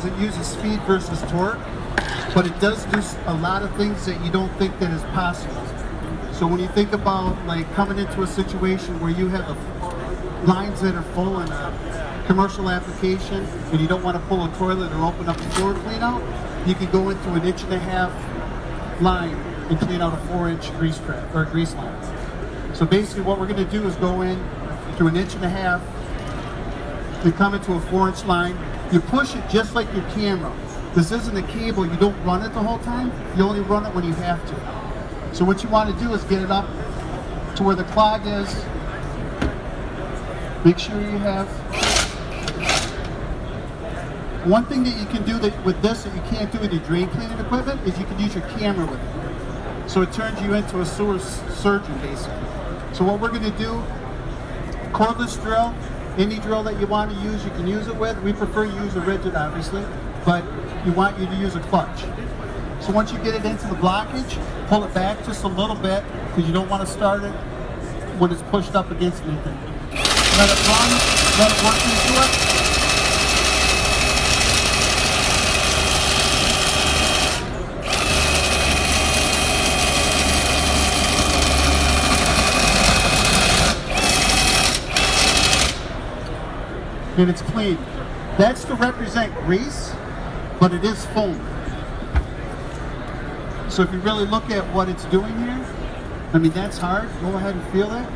it uses speed versus torque, but it does do a lot of things that you don't think that is possible. So when you think about like coming into a situation where you have lines that are full in a commercial application and you don't want to pull a toilet or open up a floor clean out, you can go into an 1.5-inch line and clean out a 4-inch grease trap or grease line. So basically what we're going to do is go in through an 1.5 inch and come into a 4-inch line. You push it just like your camera. This isn't a cable, you don't run it the whole time, you only run it when you have to. So what you want to do is get it up to where the clog is. Make sure you have. One thing that you can do with this that you can't do with your drain cleaning equipment is you can use your camera with it. So it turns you into a sewer surgeon basically. So what we're going to do, cordless drill, any drill that you want to use, you can use it with. We prefer you use a RIDGID obviously, but we want you to use a clutch. So once you get it into the blockage, pull it back just a little bit because you don't want to start it when it's pushed up against anything. Let it run, let it work into it. And it's clean. That's to represent grease, but it is foam. So if you really look at what it's doing here, I mean, that's hard. Go ahead and feel that.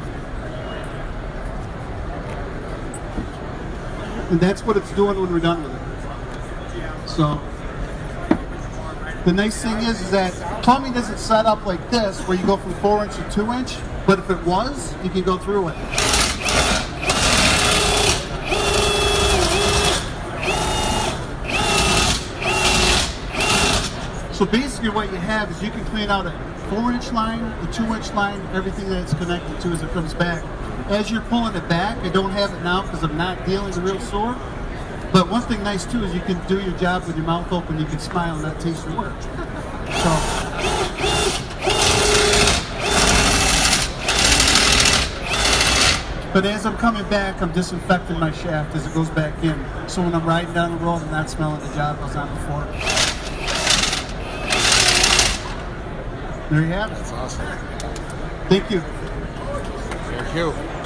And that's what it's doing when we're done with it. So the nice thing is that plumbing isn't set up like this where you go from 4-inch to 2-inch, but if it was, you can go through it. So basically what you have is you can clean out a 4-inch line, the 2-inch line, everything that it's connected to as it comes back. As you're pulling it back, I don't have it now because I'm not dealing the real sore. But one thing nice too is you can do your job with your mouth open, you can smile and not taste your work. So, but as I'm coming back, I'm disinfecting my shaft as it goes back in. So when I'm riding down the road, I'm not smelling the job I was on before. There you have it. That's awesome. Thank you. Thank you.